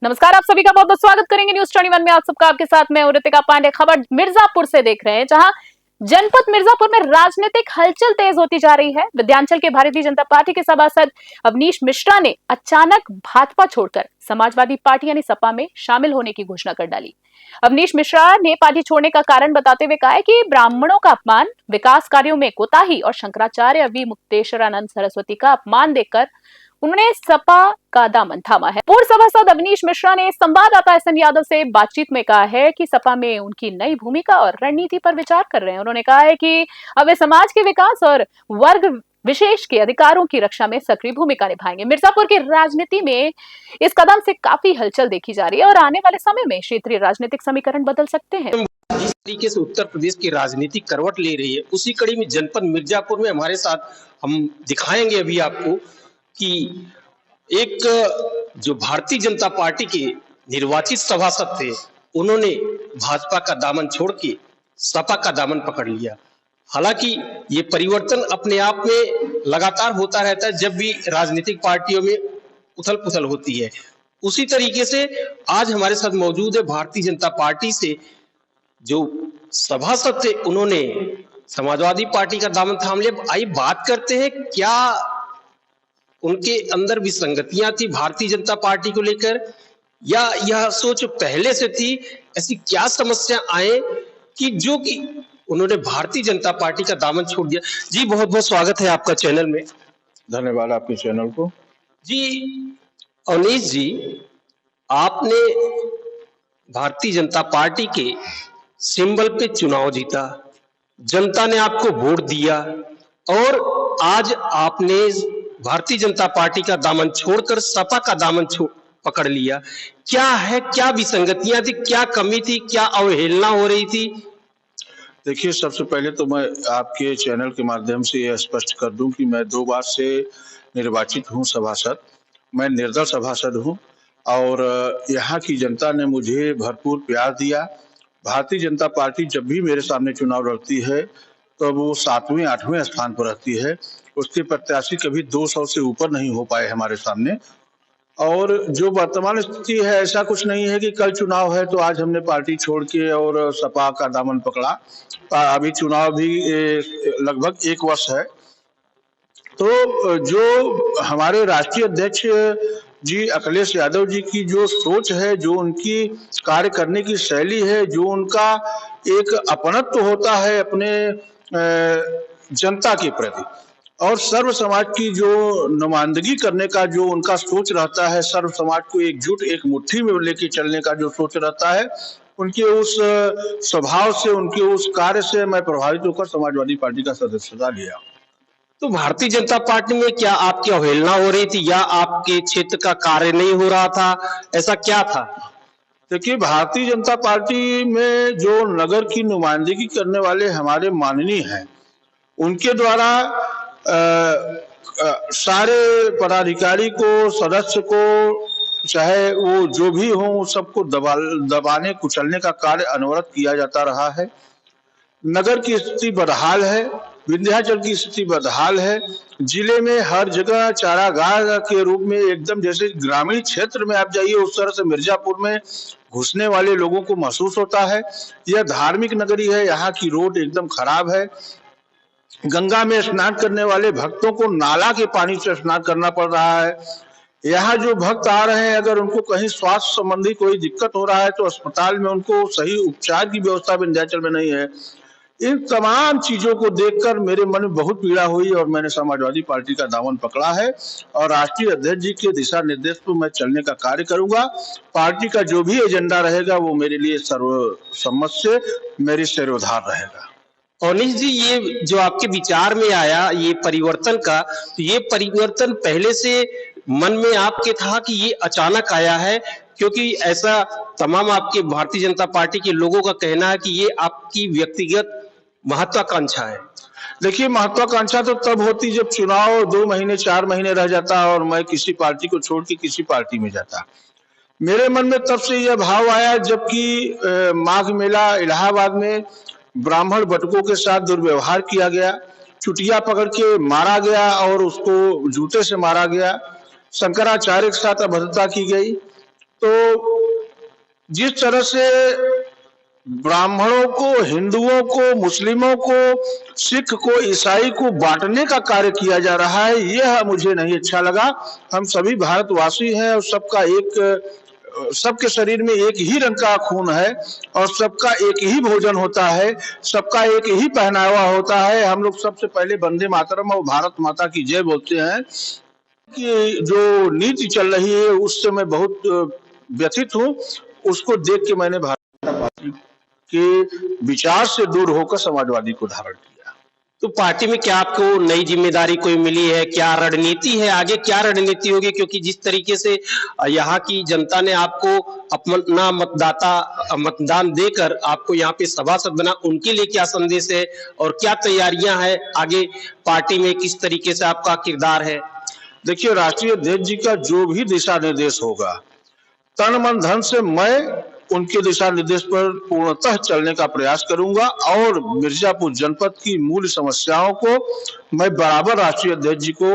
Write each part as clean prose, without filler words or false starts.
नमस्कार, आप सभी का बहुत बहुत स्वागत करेंगे न्यूज 21 में। आप सबका आपके साथ मैं ऋतिका पांडे। खबर मिर्जापुर से देख रहे हैं, जहां जनपद मिर्जापुर में राजनीतिक हलचल तेज होती जा रही है। विंध्याचल के भारतीय जनता पार्टी के सभासद अवनीश मिश्रा ने अचानक भाजपा छोड़कर समाजवादी पार्टी यानी सपा में शामिल होने की घोषणा कर डाली। अवनीश मिश्रा ने पार्टी छोड़ने का कारण बताते हुए कहा है कि ब्राह्मणों का अपमान, विकास कार्यों में कोताही और शंकराचार्य वी मुक्तेश्वरानंद सरस्वती का अपमान देखकर उन्होंने सपा का दामन थामा है। पूर्व सभासद अवनीश मिश्रा ने संवाददाता एसएन यादव से बातचीत में कहा है कि सपा में उनकी नई भूमिका और रणनीति पर विचार कर रहे हैं। उन्होंने कहा है कि अब वे समाज के विकास और वर्ग विशेष के अधिकारों की रक्षा में सक्रिय भूमिका निभाएंगे। मिर्जापुर की राजनीति में इस कदम से काफी हलचल देखी जा रही है और आने वाले समय में क्षेत्रीय राजनीतिक समीकरण बदल सकते हैं। जिस तरीके से उत्तर प्रदेश की राजनीति करवट ले रही है, उसी कड़ी में जनपद मिर्जापुर में हमारे साथ हम दिखाएंगे अभी आपको कि एक जो भारतीय जनता पार्टी के निर्वाचित सभासद थे, उन्होंने भाजपा का दामन छोड़ के सपा का दामन पकड़ लिया। हालांकि ये परिवर्तन अपने आप में लगातार होता रहता है जब भी राजनीतिक पार्टियों में उथल पुथल होती है। उसी तरीके से आज हमारे साथ मौजूद है भारतीय जनता पार्टी से जो सभासद थे, उन्होंने समाजवादी पार्टी का दामन थाम लिया। आइए बात करते हैं, क्या उनके अंदर विसंगतियां थी भारतीय जनता पार्टी को लेकर, या यह सोच पहले से थी? ऐसी क्या समस्या आए कि जो कि उन्होंने भारतीय जनता पार्टी का दामन छोड़ दिया? जी बहुत बहुत स्वागत है आपका चैनल में। धन्यवाद आपके चैनल को। जी अवनीश जी, आपने भारतीय जनता पार्टी के सिंबल पे चुनाव जीता, जनता ने आपको वोट दिया और आज आपने भारतीय जनता पार्टी का दामन छोड़कर सपा का दामन पकड़ लिया। क्या है, क्या विसंगतियां थी, क्या कमी थी, क्या अवहेलना हो रही थी? देखिए, सबसे पहले तो मैं आपके चैनल के माध्यम से यह स्पष्ट कर दूं कि मैं 2 बार से निर्वाचित हूं सभासद। मैं निर्दल सभासद हूं और यहाँ की जनता ने मुझे भरपूर प्यार दिया। भारतीय जनता पार्टी जब भी मेरे सामने चुनाव लड़ती है तो वो 7वें 8वें स्थान पर रहती है। उसके प्रत्याशी कभी 200 से ऊपर नहीं हो पाए हमारे सामने। और जो वर्तमान स्थिति है, ऐसा कुछ नहीं है कि कल चुनाव है तो आज हमने पार्टी छोड़ के और सपा का दामन पकड़ा। अभी चुनाव भी लगभग 1 वर्ष है। तो जो हमारे राष्ट्रीय अध्यक्ष जी अखिलेश यादव जी की जो सोच है, जो उनकी कार्य करने की शैली है, जो उनका एक अपनत्व होता है अपने जनता के प्रति और सर्व समाज की जो नुमाइंदगी करने का जो उनका सोच रहता है, सर्व समाज को एकजुट एक मुट्ठी में लेके चलने का जो सोच रहता है, उनके उस स्वभाव से, उनके उस कार्य से मैं प्रभावित होकर समाजवादी पार्टी का सदस्यता लिया। तो भारतीय जनता पार्टी में क्या आपकी अवहेलना हो रही थी या आपके क्षेत्र का कार्य नहीं हो रहा था, ऐसा क्या था? देखिए, भारतीय जनता पार्टी में जो नगर की नुमाइंदगी करने वाले हमारे माननीय हैं, उनके द्वारा सारे पदाधिकारी को, सदस्य को, चाहे वो जो भी हो, सबको दबाने कुचलने का कार्य अनवरत किया जाता रहा है। नगर की स्थिति बदहाल है, विंध्याचल की स्थिति बदहाल है। जिले में हर जगह चारागाह के रूप में एकदम जैसे ग्रामीण क्षेत्र में आप जाइए उस तरह से मिर्जापुर में घुसने वाले लोगों को महसूस होता है। यह धार्मिक नगरी है, यहाँ की रोड एकदम खराब है। गंगा में स्नान करने वाले भक्तों को नाला के पानी से स्नान करना पड़ रहा है। यहाँ जो भक्त आ रहे हैं, अगर उनको कहीं स्वास्थ्य संबंधी कोई दिक्कत हो रहा है तो अस्पताल में उनको सही उपचार की व्यवस्था विंध्याचल में नहीं है। इन तमाम चीजों को देखकर मेरे मन में बहुत पीड़ा हुई और मैंने समाजवादी पार्टी का दामन पकड़ा है और राष्ट्रीय अध्यक्ष जी के दिशा निर्देश पर मैं चलने का कार्य करूंगा। पार्टी का जो भी एजेंडा रहेगा वो मेरे लिए सर्वसम्मत से मेरी सिरोधार रहेगा। अवनीश जी, ये जो आपके विचार में आया ये परिवर्तन का, तो ये परिवर्तन पहले से मन में आपके था कि ये अचानक आया है? क्योंकि ऐसा तमाम आपके भारतीय जनता पार्टी के लोगों का कहना है कि ये आपकी व्यक्तिगत महत्वाकांक्षा है। देखिए, महत्वाकांक्षा तो तब होती जब चुनाव 2 महीने 4 महीने रह जाता और मैं किसी पार्टी को छोड़ के किसी पार्टी में जाता। मेरे मन में तब से यह भाव आया जबकि माघ मेला इलाहाबाद में ब्राह्मण बटुकों के साथ दुर्व्यवहार किया गया, चुटिया पकड़ के मारा गया और उसको जूते से मारा गया, शंकराचार्य के साथ अभद्रता की गई। तो जिस तरह से ब्राह्मणों को, हिंदुओं को, मुस्लिमों को, सिख को, ईसाई को बांटने का कार्य किया जा रहा है, यह मुझे नहीं अच्छा लगा। हम सभी भारतवासी हैं और सबके शरीर में एक ही रंग का खून है और सबका एक ही भोजन होता है, सबका एक ही पहनावा होता है। हम लोग सबसे पहले वंदे मातरम और भारत माता की जय बोलते हैं। कि जो नीति चल रही है उससे मैं बहुत व्यथित हूँ। उसको देख के मैंने भारतीय जनता पार्टी के विचार से दूर होकर समाजवादी को धारण किया। तो पार्टी में क्या आपको नई जिम्मेदारी कोई मिली है? क्या रणनीति है? आगे क्या रणनीति होगी? क्योंकि जिस तरीके से यहाँ की जनता ने आपको अपना मतदान देकर आपको यहाँ पे सभासद बना, उनके लिए क्या संदेश है और क्या तैयारियां हैं आगे पार्टी में? किस तरीके से आपका किरदार है? देखिए, राष्ट्रीय अध्यक्ष जी का जो भी दिशा निर्देश होगा, तन मन धन से मैं उनके दिशा निर्देश पर पूर्णतः चलने का प्रयास करूंगा और मिर्जापुर जनपद की मूल समस्याओं को मैं बराबर राष्ट्रीय अध्यक्ष जी को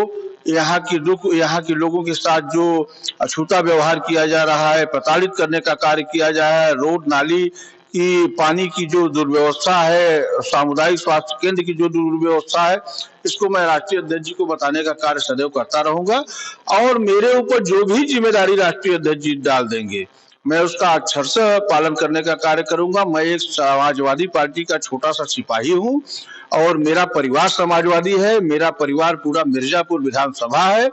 यहाँ के लोगों के साथ जो अछूता व्यवहार किया जा रहा है, प्रताड़ित करने का कार्य किया जा रहा है, रोड नाली की, पानी की जो दुर्व्यवस्था है, सामुदायिक स्वास्थ्य केंद्र की जो दुर्व्यवस्था है, इसको मैं राष्ट्रीय अध्यक्ष जी को बताने का कार्य सदैव करता रहूंगा। और मेरे ऊपर जो भी जिम्मेदारी राष्ट्रीय अध्यक्ष जी डाल देंगे, मैं उसका अक्षरशः पालन करने का कार्य करूंगा। मैं एक समाजवादी पार्टी का छोटा सा सिपाही हूं और मेरा परिवार समाजवादी है। मेरा परिवार पूरा मिर्जापुर विधानसभा है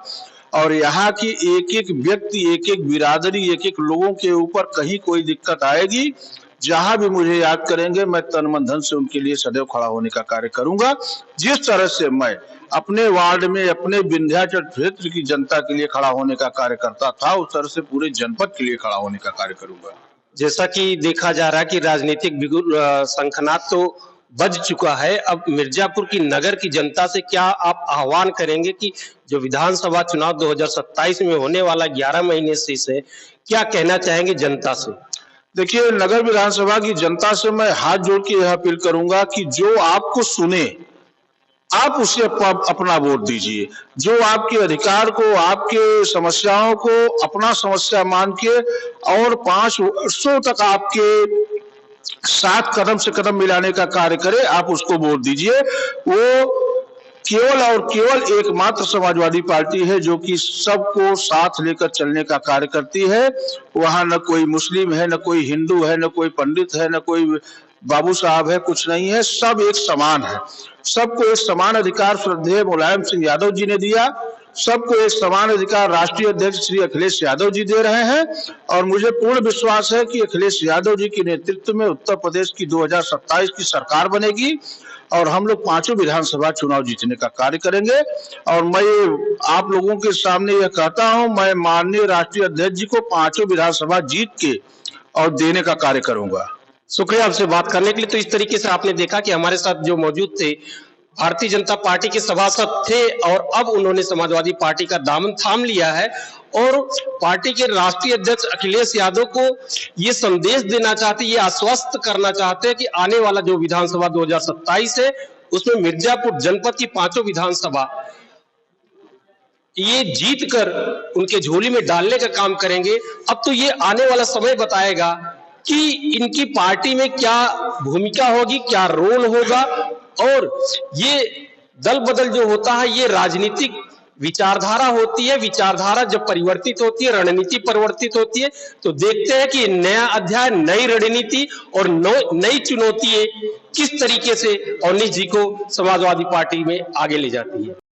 और यहाँ की एक एक व्यक्ति, एक एक बिरादरी, एक एक लोगों के ऊपर कहीं कोई दिक्कत आएगी, जहां भी मुझे याद करेंगे, मैं तन मन धन से उनके लिए सदैव खड़ा होने का कार्य करूंगा। जिस तरह से मैं अपने वार्ड में, अपने विंध्याचल क्षेत्र की जनता के लिए खड़ा होने का कार्य करता था, उस तरह से पूरे जनपद के लिए खड़ा होने का कार्य करूंगा। जैसा कि देखा जा रहा है कि राजनीतिक शंखनाद तो बज चुका है, अब मिर्जापुर की नगर की जनता से क्या आप आह्वान करेंगे कि जो विधानसभा चुनाव 2027 में होने वाला 11 महीने से क्या कहना चाहेंगे जनता से? देखिए, नगर विधानसभा की जनता से मैं हाथ जोड़ के यह अपील करूंगा कि जो आपको सुने, आप उसे अपना वोट दीजिए। जो आपके अधिकार को, आपके समस्याओं को अपना समस्या मान के और 5 वर्षों तक आपके साथ कदम से कदम मिलाने का कार्य करे, आप उसको वोट दीजिए। वो केवल और केवल एकमात्र समाजवादी पार्टी है जो कि सबको साथ लेकर चलने का कार्य करती है। वहां न कोई मुस्लिम है, न कोई हिंदू है, न कोई पंडित है, न कोई बाबू साहब है, कुछ नहीं है। सब एक समान है। सबको एक समान अधिकार श्रद्धेय मुलायम सिंह यादव जी ने दिया। सबको एक समान अधिकार राष्ट्रीय अध्यक्ष श्री अखिलेश यादव जी दे रहे हैं और मुझे पूर्ण विश्वास है कि अखिलेश यादव जी के नेतृत्व में उत्तर प्रदेश की 2027 की सरकार बनेगी और हम लोग 5 विधानसभा चुनाव जीतने का कार्य करेंगे। और मैं आप लोगों के सामने यह कहता हूं, मैं माननीय राष्ट्रीय अध्यक्ष जी को 5 विधानसभा जीत के और देने का कार्य करूंगा। शुक्रिया आपसे बात करने के लिए। तो इस तरीके से आपने देखा कि हमारे साथ जो मौजूद थे भारतीय जनता पार्टी के सभासद थे और अब उन्होंने समाजवादी पार्टी का दामन थाम लिया है और पार्टी के राष्ट्रीय अध्यक्ष अखिलेश यादव को ये संदेश देना चाहते, ये आश्वस्त करना चाहते हैं कि आने वाला जो विधानसभा 2027 है उसमें मिर्जापुर जनपद की 5 विधानसभा ये जीत कर उनके झोली में डालने का काम करेंगे। अब तो ये आने वाला समय बताएगा कि इनकी पार्टी में क्या भूमिका होगी, क्या रोल होगा और ये दल बदल जो होता है ये राजनीतिक विचारधारा होती है। विचारधारा जब परिवर्तित होती है, रणनीति परिवर्तित होती है, तो देखते हैं कि नया अध्याय, नई रणनीति और नई चुनौती किस तरीके से अवनीश जी को समाजवादी पार्टी में आगे ले जाती है।